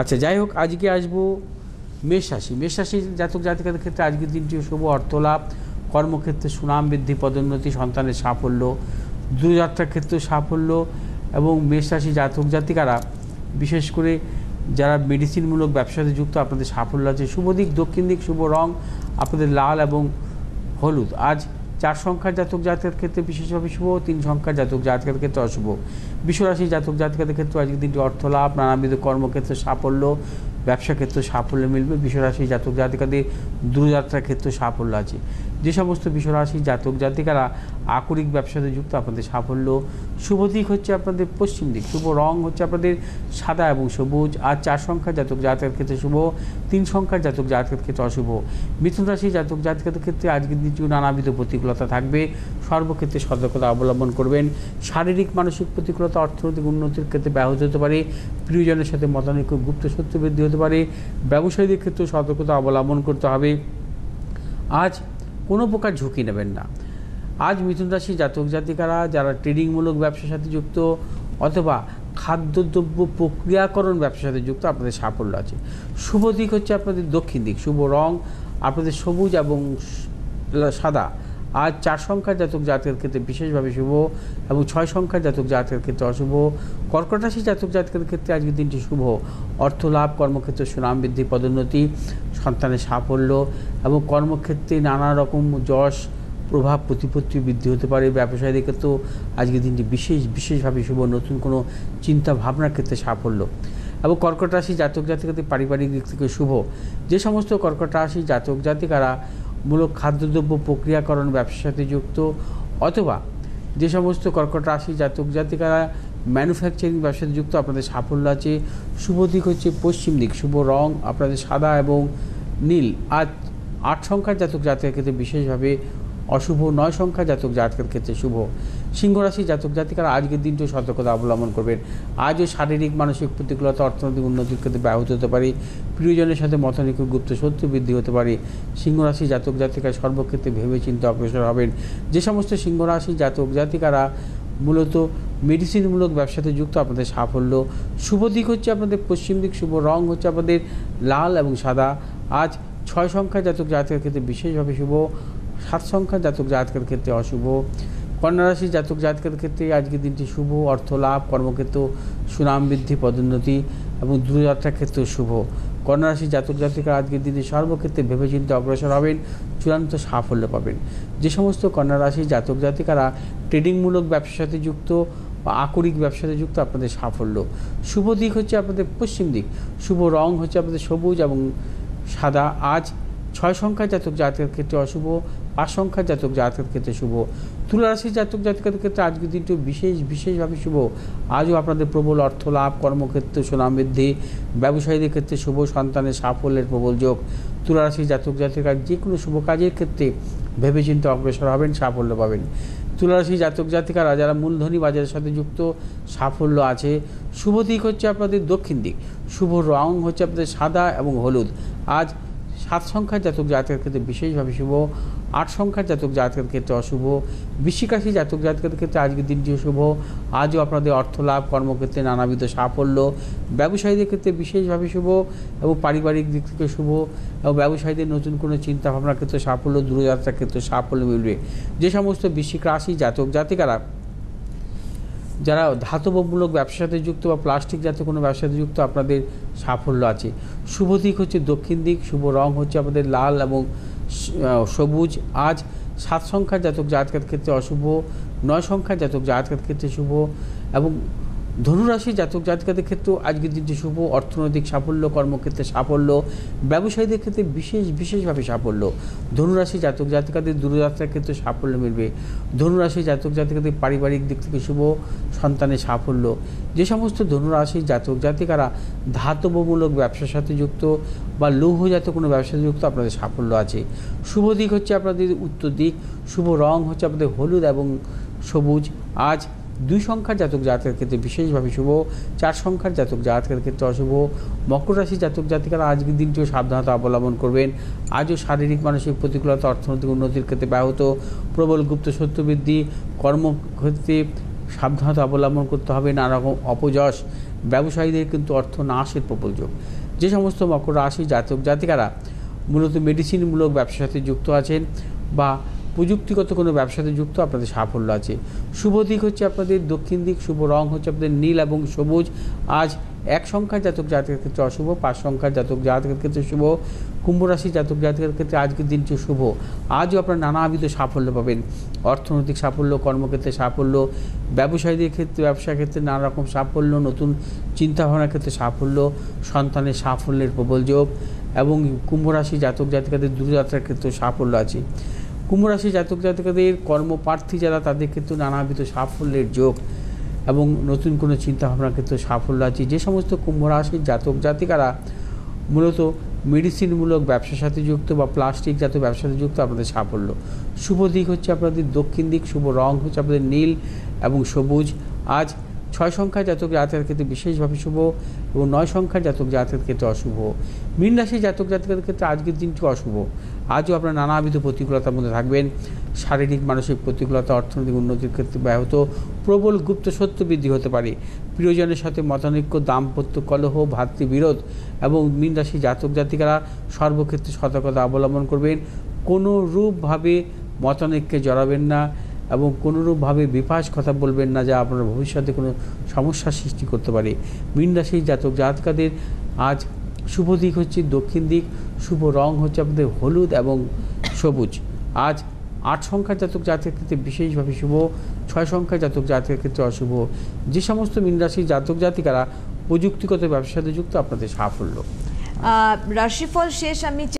আচ্ছা, যাই হোক, আজকে আসবো মেষ রাশি। মেষ রাশি জাতক জাতিকাদের ক্ষেত্রে আজকের দিনটি শুভ অর্থলাভ, কর্মক্ষেত্রে সুনাম বৃদ্ধি, পদোন্নতি, সন্তানের সাফল্য, দূরযাত্রার ক্ষেত্রে সাফল্য। এবং মেষ রাশি জাতক জাতিকারা বিশেষ করে যারা মেডিসিনমূলক ব্যবসার সাথে যুক্ত, আপনাদের সাফল্য আছে। শুভ দিক দক্ষিণ দিক, শুভ রং আপনাদের লাল এবং হলুদ। আজ 4 সংখ্যার জাতক জাতিকার ক্ষেত্রে বিশেষভাবে শুভ, 3 সংখ্যার জাতক জাতিকাদের ক্ষেত্রে অশুভ। বিশ্বরাশি জাতক জাতিকাদের ক্ষেত্রে আজকের দিনটি অর্থলাভ, নানাবিধ কর্মক্ষেত্রে সাফল্য, ব্যবসা ক্ষেত্রে সাফল্য মিলবে। বিশ্বরাশি জাতক জাতিকাদের দূরযাত্রার ক্ষেত্রে সাফল্য আছে। যে সমস্ত বিশ্বরাশি জাতক জাতিকারা আকরিক ব্যবসাতে যুক্ত, আপনাদের সাফল্য। শুভ দিক হচ্ছে আপনাদের পশ্চিম দিক, শুভ রং হচ্ছে আপনাদের সাদা এবং সবুজ। আর 4 সংখ্যার জাতক জাতকের ক্ষেত্রে শুভ, 3 সংখ্যার জাতক জাতকের ক্ষেত্রে অশুভ। মিথুন রাশি জাতক জাতিকাদের ক্ষেত্রে আজকের দিনটি নানাবিধ প্রতিকূলতা থাকবে, সর্বক্ষেত্রে সতর্কতা অবলম্বন করবেন। শারীরিক মানসিক প্রতিকূলতা অর্থনৈতিক উন্নতির ক্ষেত্রে ব্যাহত হতে পারে, প্রিয়জনের সাথে মতানৈক্য, গুপ্ত শত্রু বৃদ্ধি হতে পারে। ব্যবসায়ীদের ক্ষেত্রে সতর্কতা অবলম্বন করতে হবে। আজ কোনো প্রকার ঝুঁকি নেবেন না। আজ মিথুন রাশি জাতক জাতিকারা যারা ট্রেডিংমূলক ব্যবসার সাথে যুক্ত অথবা খাদ্যদ্রব্য প্রক্রিয়াকরণ ব্যবসার সাথে যুক্ত, আপনাদের সাফল্য আছে। শুভ দিক হচ্ছে আপনাদের দক্ষিণ দিক, শুভ রং আপনাদের সবুজ এবং সাদা। আজ 4 সংখ্যার জাতক জাতকের ক্ষেত্রে বিশেষভাবে শুভ এবং 6 সংখ্যার জাতক জাতকের ক্ষেত্রে অশুভ। কর্কট রাশি জাতক জাতকের ক্ষেত্রে আজকের দিনটি শুভ, অর্থ লাভ, কর্মক্ষেত্রে সুনাম বৃদ্ধি, পদোন্নতি, সন্তানের সাফল্য এবং কর্মক্ষেত্রে নানা রকম যশ, প্রভাব, প্রতিপত্তি বৃদ্ধি হতে পারে। ব্যবসায়ীদের ক্ষেত্রেও আজকের দিনটি বিশেষভাবে শুভ, নতুন কোনো চিন্তা ভাবনার ক্ষেত্রে সাফল্য। এবং কর্কট রাশি জাতক জাতিকাদের পারিবারিক দিক থেকে শুভ। যে সমস্ত কর্কট রাশি জাতক জাতিকারা মূলক খাদ্যদ্রব্য প্রক্রিয়াকরণ ব্যবসার সাথে যুক্ত অথবা যে সমস্ত কর্কট রাশি জাতক জাতিকারা ম্যানুফ্যাকচারিং ব্যবসার সাথে যুক্ত, আপনাদের সাফল্য আছে। শুভ দিক হচ্ছে পশ্চিম দিক, শুভ রং আপনাদের সাদা এবং নীল। আজ 8 সংখ্যার জাতক জাতকের ক্ষেত্রে বিশেষভাবে অশুভ, 9 সংখ্যার জাতক জাতকের ক্ষেত্রে শুভ। সিংহ রাশি জাতক জাতিকারা আজকের দিনটিও সতর্কতা অবলম্বন করবেন। আজও শারীরিক মানসিক প্রতিকূলতা অর্থনৈতিক উন্নতির ক্ষেত্রে ব্যাহত হতে পারে, প্রিয়জনের সাথে মতানৈক্য, গুপ্ত শত্রু বৃদ্ধি হতে পারে। সিংহ রাশি জাতক জাতিকারা সর্বক্ষেত্রে ভেবেচিন্তে অগ্রসর হবেন। যে সমস্ত সিংহ রাশি জাতক জাতিকারা মূলত মেডিসিনমূলক ব্যবসাতে যুক্ত, আপনাদের সাফল্য। শুভ দিক হচ্ছে আপনাদের পশ্চিম দিক, শুভ রং হচ্ছে আপনাদের লাল এবং সাদা। আজ 6 সংখ্যার জাতক জাতকের ক্ষেত্রে বিশেষভাবে শুভ, 7 সংখ্যার জাতক জাতকের ক্ষেত্রে অশুভ। কন্যা রাশি জাতক জাতকের ক্ষেত্রে আজকের দিনটি শুভ, অর্থ লাভ, কর্মক্ষেত্র সুনাম বৃদ্ধি, পদোন্নতি এবং দূরযাত্রার ক্ষেত্রে শুভ। কন্যা রাশি জাতক জাতিকা আজকের দিনে সর্বক্ষেত্রে ভেবেচিন্তে অগ্রসর হবেন, চূড়ান্ত সাফল্য পাবেন। যে সমস্ত কন্যা রাশি জাতক জাতিকারা ট্রেডিংমূলক ব্যবসার সাথে যুক্ত বা আকরিক ব্যবসার সাথে যুক্ত, আপনাদের সাফল্য। শুভ দিক হচ্ছে আপনাদের পশ্চিম দিক, শুভ রং হচ্ছে আপনাদের সবুজ এবং সাদা। আজ 6 সংখ্যার জাতক জাতকের ক্ষেত্রে অশুভ, 5 সংখ্যার জাতক জাতকের ক্ষেত্রে শুভ। তুলা রাশির জাতক জাতিকাদের ক্ষেত্রে আজকের দিনটি বিশেষভাবে শুভ। আজও আপনাদের প্রবল অর্থ লাভ, কর্মক্ষেত্রে সুনাম বৃদ্ধি, ব্যবসায়ীদের ক্ষেত্রে শুভ, সন্তানের সাফল্যের প্রবল যোগ। তুলা রাশির জাতক জাতিকার যে কোনো শুভ কাজের ক্ষেত্রে ভেবেচিন্তে অগ্রসর হবেন, সাফল্য পাবেন। তুলা রাশির জাতক জাতিকারা যারা মূলধনী বাজারের সাথে যুক্ত, সাফল্য আছে। শুভ দিক হচ্ছে আপনাদের দক্ষিণ দিক, শুভ রং হচ্ছে আপনাদের সাদা এবং হলুদ। আজ 7 সংখ্যার জাতক জাতকের ক্ষেত্রে বিশেষভাবে শুভ, 8 সংখ্যার জাতক জাতকের ক্ষেত্রে অশুভ। বৃশ্চিক রাশি জাতক জাতকের ক্ষেত্রে আজকের দিনটিও শুভ। আজও আপনাদের অর্থ লাভ, কর্মক্ষেত্রে নানাবিধ সাফল্য, ব্যবসায়ীদের ক্ষেত্রে বিশেষভাবে শুভ এবং পারিবারিক দিক থেকে শুভ এবং ব্যবসায়ীদের নতুন কোনো চিন্তা ভাবনার ক্ষেত্রে সাফল্য, দূরযাত্রার ক্ষেত্রে সাফল্য মিলবে। যে সমস্ত বৃশ্চিক রাশি জাতক জাতিকারা যারা ধাতবমূলক ব্যবসার সাথে যুক্ত বা প্লাস্টিক জাতীয় কোনো ব্যবসার সাথে যুক্ত, আপনাদের সাফল্য আছে। শুভ দিক হচ্ছে দক্ষিণ দিক, শুভ রং হচ্ছে আপনাদের লাল এবং সবুজ। আজ 7 সংখ্যার জাতক জাতকের ক্ষেত্রে অশুভ, 9 সংখ্যার জাতক জাতকের ক্ষেত্রে শুভ এবং ধনুরাশি জাতক জাতিকাদের ক্ষেত্রেও আজকের দিনটি শুভ, অর্থনৈতিক সাফল্য, কর্মক্ষেত্রে সাফল্য, ব্যবসায়ীদের ক্ষেত্রে বিশেষভাবে সাফল্য। ধনুরাশি জাতক জাতিকাদের দূরযাত্রার ক্ষেত্রে সাফল্য মিলবে। ধনুরাশি জাতক জাতিকাদের পারিবারিক দিক থেকে শুভ, সন্তানের সাফল্য। যে সমস্ত ধনুরাশি জাতক জাতিকারা ধাতবমূলক ব্যবসার সাথে যুক্ত বা লৌহজাত কোনো ব্যবসার সাথে যুক্ত, আপনাদের সাফল্য আছে। শুভ দিক হচ্ছে আপনাদের উত্তর দিক, শুভ রং হচ্ছে আপনাদের হলুদ এবং সবুজ। আজ 2 সংখ্যার জাতক জাতকের ক্ষেত্রে বিশেষভাবে শুভ, 4 সংখ্যার জাতক জাতকের ক্ষেত্রে অশুভ। মকর রাশি জাতক জাতিকারা আজকের দিনটিও সাবধানতা অবলম্বন করবেন। আজও শারীরিক মানসিক প্রতিকূলতা, অর্থনৈতিক উন্নতির ক্ষেত্রে ব্যাহত, প্রবল গুপ্ত শত্রু বৃদ্ধি, কর্মক্ষেত্রে সাবধানতা অবলম্বন করতে হবে। নানা রকম অপযশ ব্যবসায়ীদের কিন্তু অর্থ নাশের প্রবল যোগ। যে সমস্ত মকর রাশি জাতক জাতিকারা মূলত মেডিসিনমূলক ব্যবসার সাথে যুক্ত আছেন বা প্রযুক্তিগত কোনো ব্যবসার সাথে যুক্ত, আপনাদের সাফল্য আছে। শুভ দিক হচ্ছে আপনাদের দক্ষিণ দিক, শুভ রং হচ্ছে আপনাদের নীল এবং সবুজ। আজ 1 সংখ্যার জাতক জাতকের ক্ষেত্রে অশুভ, 5 সংখ্যার জাতক জাতকের ক্ষেত্রে শুভ। কুম্ভ রাশি জাতক জাতকের ক্ষেত্রে আজকের দিনটি শুভ। আজও আপনারা নানাবিধ সাফল্য পাবেন, অর্থনৈতিক সাফল্য, কর্মক্ষেত্রে সাফল্য, ব্যবসায়ীদের ক্ষেত্রে ব্যবসার ক্ষেত্রে নানা রকম সাফল্য, নতুন চিন্তাভাবনার ক্ষেত্রে সাফল্য, সন্তানের সাফল্যের প্রবল যোগ এবং কুম্ভ রাশি জাতক জাতিকাদের দূরযাত্রার ক্ষেত্রে সাফল্য আছে। কুম্ভ রাশি জাতক জাতিকাদের কর্মপ্রার্থী যারা, তাদের ক্ষেত্রে নানাবিধ সাফল্যের যোগ এবং নতুন কোনো চিন্তাভাবনার ক্ষেত্রে সাফল্য আছে। যে সমস্ত কুম্ভ রাশির জাতক জাতিকারা মূলত মেডিসিনমূলক ব্যবসার সাথে যুক্ত বা প্লাস্টিক জাতীয় ব্যবসার সাথে যুক্ত, আপনাদের সাফল্য। শুভ দিক হচ্ছে আপনাদের দক্ষিণ দিক, শুভ রং হচ্ছে আপনাদের নীল এবং সবুজ। আজ 6 সংখ্যার জাতক জাতকের ক্ষেত্রে বিশেষভাবে শুভ এবং 9 সংখ্যার জাতক জাতকের ক্ষেত্রে অশুভ। মীন রাশির জাতক জাতকের ক্ষেত্রে আজকের দিনটি অশুভ। আজও আপনারা নানাবিধ প্রতিকূলতার মধ্যে থাকবেন, শারীরিক মানসিক প্রতিকূলতা, অর্থনৈতিক উন্নতির ক্ষেত্রে ব্যাহত, প্রবল গুপ্ত সত্য বৃদ্ধি হতে পারে, প্রিয়জনের সাথে মতানৈক্য, দাম্পত্য কলহ, ভাতৃবিরোধ এবং মীন রাশির জাতক জাতিকারা সর্বক্ষেত্রে সতর্কতা অবলম্বন করবেন। কোনো রূপভাবে মতানৈক্যে জড়াবেন না এবং কোনোরূপভাবে বিপাস কথা বলবেন না, যা আপনার ভবিষ্যতে কোনো সমস্যার সৃষ্টি করতে পারে। মীন রাশির জাতক জাতকাদের আজ শুভ দিক হচ্ছে দক্ষিণ দিক, শুভ রং হচ্ছে আপনাদের হলুদ এবং সবুজ। আজ 8 সংখ্যার জাতক জাতকের ক্ষেত্রে বিশেষভাবে শুভ, 6 সংখ্যার জাতক জাতকের ক্ষেত্রে অশুভ। যে সমস্ত মীন রাশির জাতক জাতিকারা প্রযুক্তিগত ব্যবসার সাথে যুক্ত, আপনাদের সাফল্য। রাশিফল শেষ, আমি